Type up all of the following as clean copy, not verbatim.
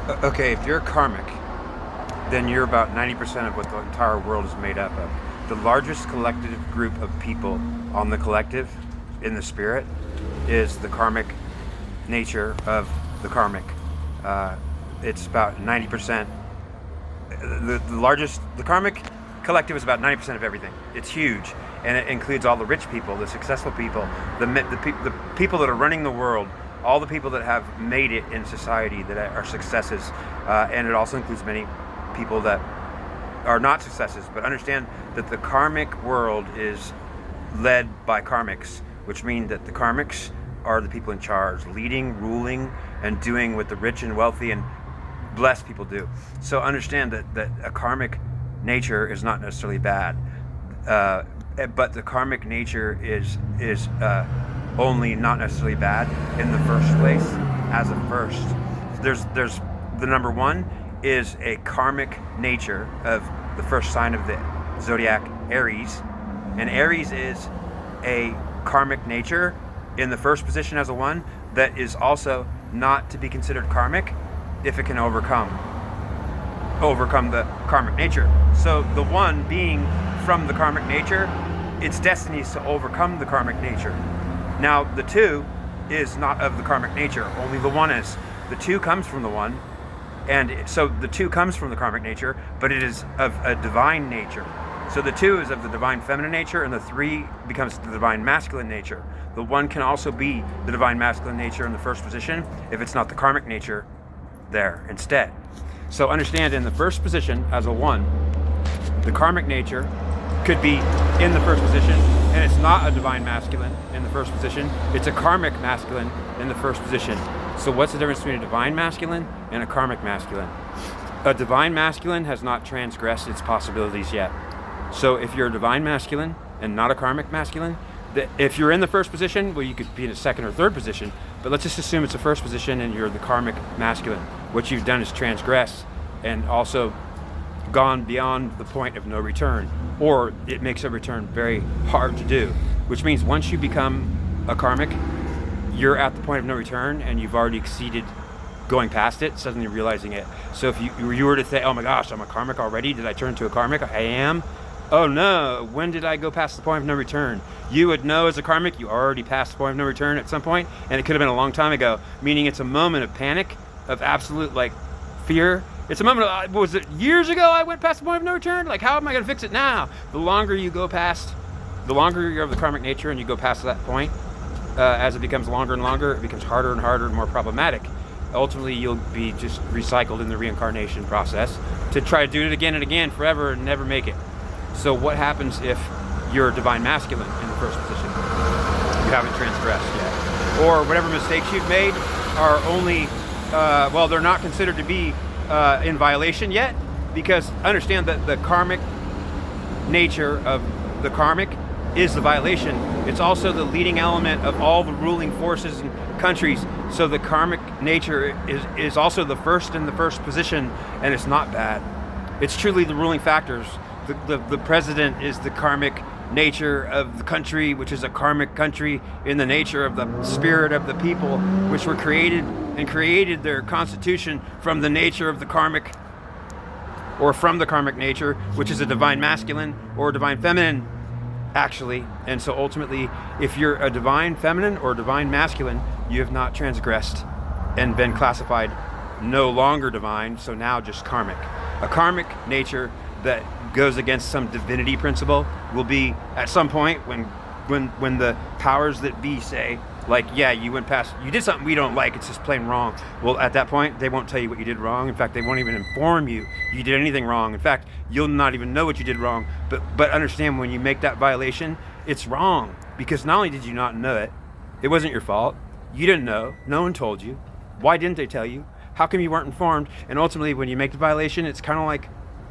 Okay, if you're karmic, then you're about 90% of what the entire world is made up of. The largest collective group of people on the collective in the spirit is the karmic nature of the karmic. It's about 90%. The karmic collective is about 90% of everything. It's huge, and it includes all the rich people, the successful people, the people that are running the world, all the people that have made it in society that are successes, and it also includes many people that are not successes. But understand that the karmic world is led by karmics, which means that the karmics are the people in charge, leading, ruling, and doing what the rich and wealthy and blessed people do. So understand that a karmic nature is not necessarily bad, but the karmic nature is only not necessarily bad in the first place. As a first, there's the number one is a karmic nature of the first sign of the zodiac, Aries, and Aries is a karmic nature in the first position as a one that is also not to be considered karmic if it can overcome the karmic nature. So the one being from the karmic nature, its destiny is to overcome the karmic nature. Now the two is not of the karmic nature, only the one is. The two comes from the one, and so the two comes from the karmic nature, but it is of a divine nature. So the two is of the divine feminine nature, and the three becomes the divine masculine nature. The one can also be the divine masculine nature in the first position if it's not the karmic nature there instead. So understand, in the first position as a one, the karmic nature could be in the first position, and it's not a divine masculine in the first position, it's a karmic masculine in the first position. So what's the difference between a divine masculine and a karmic masculine? A divine masculine has not transgressed its possibilities yet. So if you're a divine masculine and not a karmic masculine, if you're in the first position, well, you could be in a second or third position, but let's just assume it's a first position and you're the karmic masculine. What you've done is transgress and also gone beyond the point of no return, or it makes a return very hard to do, which means once you become a karmic, you're at the point of no return and you've already exceeded going past it, suddenly realizing it. So if you were to say, oh my gosh, I'm a karmic already, did I turn to a karmic? I am. Oh no, when did I go past the point of no return? You would know as a karmic, you already passed the point of no return at some point, and it could have been a long time ago, meaning it's a moment of panic, of absolute fear. It's a moment of, was it years ago I went past the point of no return? How am I gonna fix it now? The longer you go past, the longer you're of the karmic nature and you go past that point, as it becomes longer and longer, it becomes harder and harder and more problematic. Ultimately, you'll be just recycled in the reincarnation process to try to do it again and again forever and never make it. So what happens if you're a divine masculine in the first position? You haven't transgressed yet. Or whatever mistakes you've made are only, they're not considered to be in violation yet, because understand that the karmic nature of the karmic is the violation. It's also the leading element of all the ruling forces and countries. So the karmic nature is also the first in the first position, and it's not bad. It's truly the ruling factors. The president is the karmic nature of the country, which is a karmic country in the nature of the spirit of the people, which were created and created their constitution from the nature of the karmic, or from the karmic nature, which is a divine masculine or a divine feminine, actually. And so ultimately, if you're a divine feminine or divine masculine, you have not transgressed and been classified no longer divine, so now just karmic. A karmic nature that goes against some divinity principle will be at some point when the powers that be say, you went past, you did something we don't like, it's just plain wrong. Well, at that point, they won't tell you what you did wrong. In fact, they won't even inform you did anything wrong. In fact, you'll not even know what you did wrong. But understand, when you make that violation, it's wrong, because not only did you not know it, it wasn't your fault. You didn't know. No one told you. Why didn't they tell you? How come you weren't informed? And ultimately, when you make the violation, it's kind of like,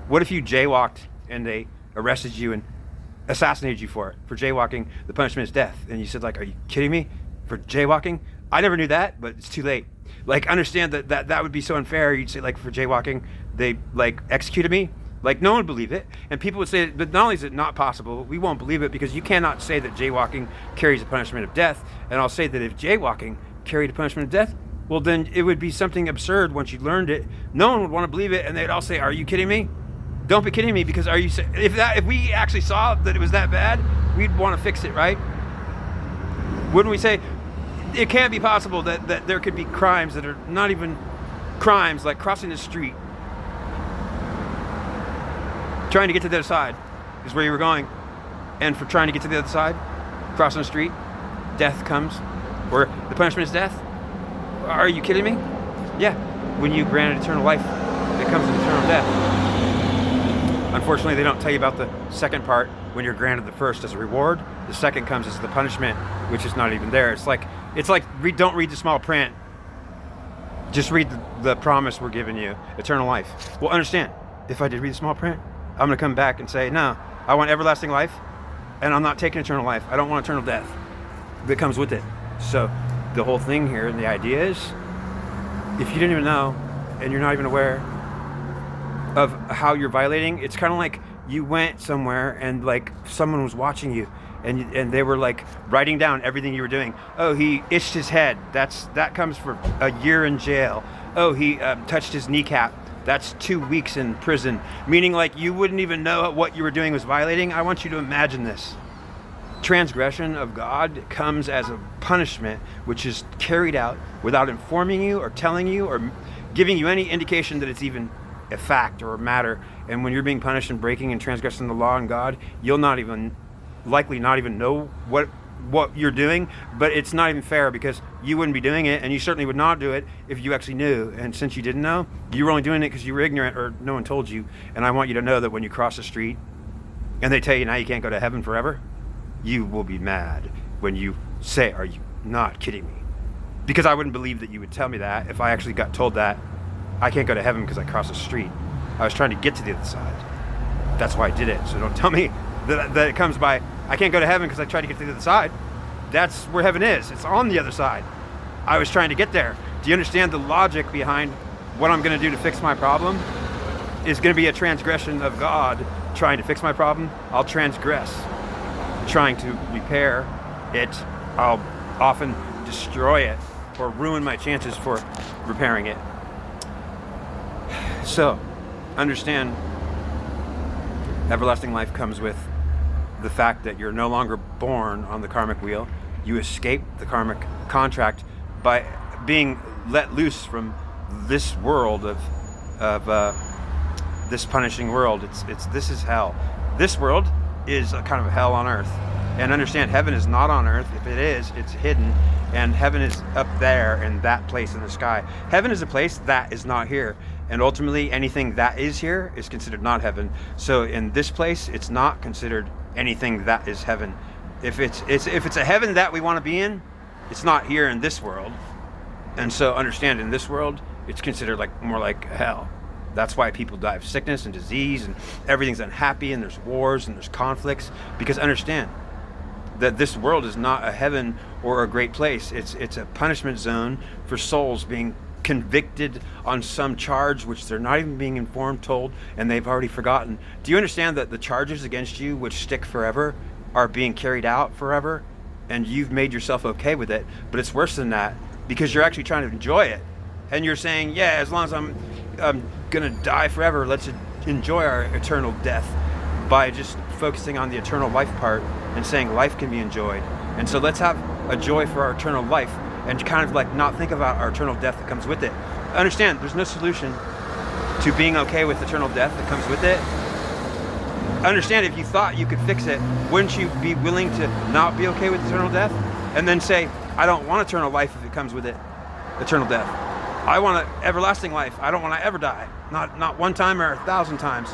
what if you jaywalked and they arrested you and assassinated you for it? For jaywalking, the punishment is death. And you said, are you kidding me? For jaywalking? I never knew that, but it's too late. Understand that would be so unfair. You'd say, for jaywalking, they executed me. No one would believe it. And people would say, but not only is it not possible, we won't believe it, because you cannot say that jaywalking carries a punishment of death. And I'll say that if jaywalking carried a punishment of death, Well, then it would be something absurd once you learned it. No one would want to believe it, and they'd all say, "Are you kidding me? Don't be kidding me!" Because if we actually saw that it was that bad, we'd want to fix it, right? Wouldn't we say it can't be possible that there could be crimes that are not even crimes, like crossing the street, trying to get to the other side is where you were going, and for trying to get to the other side, crossing the street, death comes, or the punishment is death? Are you kidding me? Yeah, when you granted eternal life, it comes with eternal death. Unfortunately, they don't tell you about the second part when you're granted the first as a reward. The second comes as the punishment, which is not even there. It's like don't read the small print. Just read the promise we're giving you, eternal life. Well, understand, if I did read the small print, I'm going to come back and say, no, I want everlasting life, and I'm not taking eternal life. I don't want eternal death that comes with it. So the whole thing here, and the idea is, if you didn't even know, and you're not even aware of how you're violating, it's kind of like you went somewhere and like someone was watching you, and they were like writing down everything you were doing. Oh, he itched his head. That comes for a year in jail. Oh, he touched his kneecap. That's 2 weeks in prison. Meaning, like, you wouldn't even know what you were doing was violating. I want you to imagine this. Transgression of God comes as a punishment, which is carried out without informing you or telling you or giving you any indication that it's even a fact or a matter. And when you're being punished and breaking and transgressing the law and God, you'll likely not even know what you're doing, but it's not even fair because you wouldn't be doing it, and you certainly would not do it if you actually knew. And since you didn't know, you were only doing it because you were ignorant or no one told you. And I want you to know that when you cross the street and they tell you now you can't go to heaven forever, you will be mad when you say, "Are you not kidding me?" Because I wouldn't believe that you would tell me that if I actually got told that I can't go to heaven because I crossed the street. I was trying to get to the other side. That's why I did it. So don't tell me that it comes by, I can't go to heaven because I tried to get to the other side. That's where heaven is. It's on the other side. I was trying to get there. Do you understand the logic behind what I'm going to do to fix my problem? Is going to be a transgression of God trying to fix my problem. I'll transgress. Trying to repair it, I'll often destroy it or ruin my chances for repairing it. So, understand, everlasting life comes with the fact that you're no longer born on the karmic wheel. You escape the karmic contract by being let loose from this world of this punishing world. This is hell. This world is a kind of hell on earth. And understand, heaven is not on earth. If it is, it's hidden, and heaven is up there in that place in the sky. Heaven is a place that is not here, and ultimately anything that is here is considered not heaven. So in this place, it's not considered anything that is heaven. If it's a heaven that we want to be in, it's not here in this world. And so understand, in this world, it's considered more like hell. That's why people die of sickness and disease, and everything's unhappy, and there's wars and there's conflicts. Because understand that this world is not a heaven or a great place. It's a punishment zone for souls being convicted on some charge which they're not even being informed, told, and they've already forgotten. Do you understand that the charges against you, which stick forever, are being carried out forever, and you've made yourself okay with it? But it's worse than that, because you're actually trying to enjoy it, and you're saying, yeah, as long as I'm gonna die forever, let's enjoy our eternal death by just focusing on the eternal life part and saying life can be enjoyed. And so let's have a joy for our eternal life and kind of not think about our eternal death that comes with it. Understand, there's no solution to being okay with eternal death that comes with it. Understand, if you thought you could fix it, wouldn't you be willing to not be okay with eternal death? And then say, I don't want eternal life if it comes with it, eternal death. I want an everlasting life. I don't want to ever die. Not one time or 1,000 times.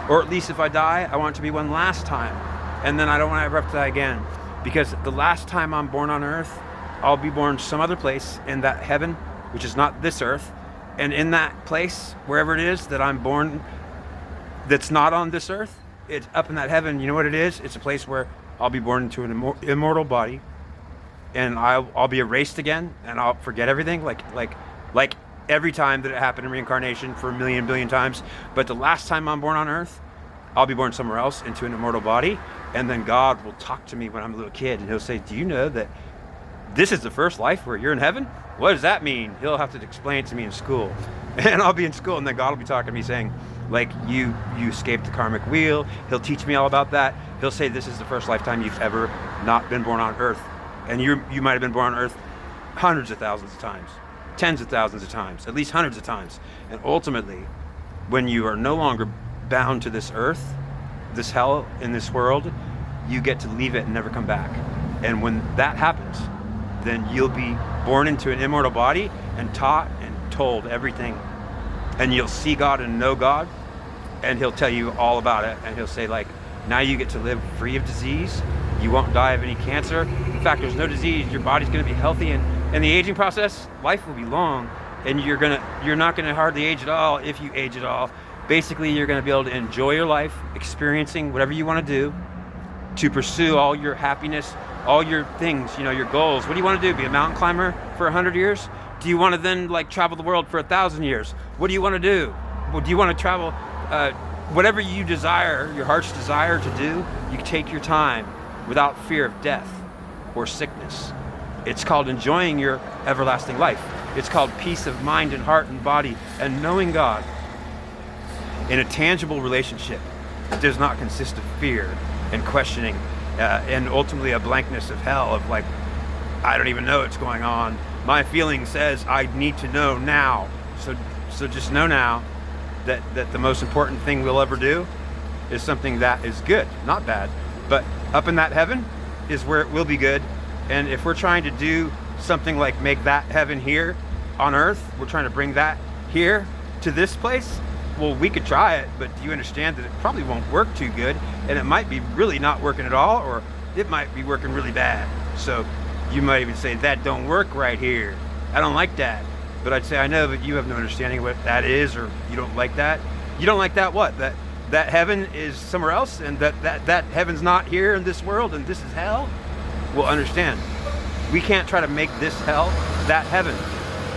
Or at least if I die, I want it to be one last time. And then I don't want to ever have to die again. Because the last time I'm born on earth, I'll be born some other place in that heaven, which is not this earth. And in that place, wherever it is that I'm born, that's not on this earth, it's up in that heaven. You know what it is? It's a place where I'll be born into an immortal body. And I'll be erased again, and I'll forget everything, like every time that it happened in reincarnation for a million billion times. But the last time I'm born on earth, I'll be born somewhere else into an immortal body, and then God will talk to me when I'm a little kid, and he'll say, do you know that this is the first life where you're in heaven? What does that mean? He'll have to explain it to me in school. And I'll be in school, and then God will be talking to me saying, like, you escaped the karmic wheel. He'll teach me all about that. He'll say, this is the first lifetime you've ever not been born on earth. And you might have been born on earth hundreds of thousands of times, tens of thousands of times, at least hundreds of times. And ultimately, when you are no longer bound to this earth, this hell in this world, you get to leave it and never come back. And when that happens, then you'll be born into an immortal body and taught and told everything. And you'll see God and know God, and he'll tell you all about it. And he'll say, like, now you get to live free of disease. You won't die of any cancer. In fact, there's no disease. Your body's going to be healthy. And in the aging process, life will be long. And you're not going to hardly age at all if you age at all. Basically, you're going to be able to enjoy your life, experiencing whatever you want to do, to pursue all your happiness, all your things, your goals. What do you want to do? Be a mountain climber for 100 years? Do you want to then travel the world for 1,000 years? What do you want to do? Well, do you want to travel? Whatever you desire, your heart's desire to do, you take your time without fear of death or sickness. It's called enjoying your everlasting life. It's called peace of mind and heart and body and knowing God in a tangible relationship that does not consist of fear and questioning and ultimately a blankness of hell of I don't even know what's going on. My feeling says I need to know now. So just know now that the most important thing we'll ever do is something that is good, not bad. But up in that heaven is where it will be good. And if we're trying to do something like make that heaven here on earth, we're trying to bring that here to this place, well, we could try it, but do you understand that it probably won't work too good, and it might be really not working at all, or it might be working really bad. So you might even say, that don't work right here. I don't like that. But I'd say, I know, but you have no understanding of what that is, or you don't like that. You don't like that what? That heaven is somewhere else, and that heaven's not here in this world, and this is hell? Well, understand, we can't try to make this hell that heaven.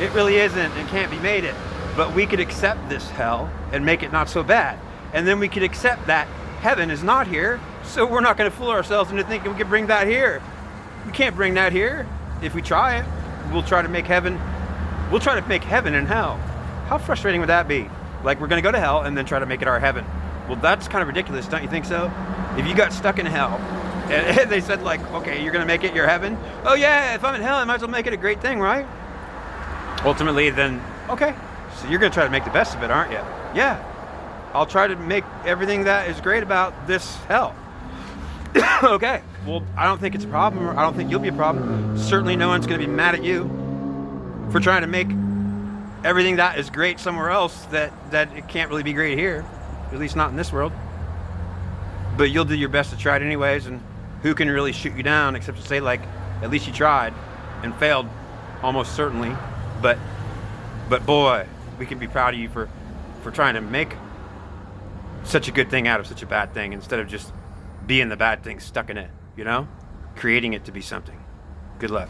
It really isn't and can't be made it. But we could accept this hell and make it not so bad. And then we could accept that heaven is not here, so we're not going to fool ourselves into thinking we can bring that here. We can't bring that here. If we try it, we'll try to make heaven and hell. How frustrating would that be? Like, we're going to go to hell and then try to make it our heaven. Well, that's kind of ridiculous, don't you think so? If you got stuck in hell and they said, okay, you're going to make it your heaven? Oh yeah, if I'm in hell, I might as well make it a great thing, right? Ultimately, then, okay. So you're going to try to make the best of it, aren't you? Yeah. I'll try to make everything that is great about this hell. Okay. Well, I don't think it's a problem, or I don't think you'll be a problem. Certainly no one's going to be mad at you for trying to make everything that is great somewhere else that it can't really be great here, at least not in this world. But you'll do your best to try it anyways, and who can really shoot you down except to say, at least you tried and failed, almost certainly. But boy, we can be proud of you for trying to make such a good thing out of such a bad thing, instead of just being the bad thing stuck in it, creating it to be something. Good luck.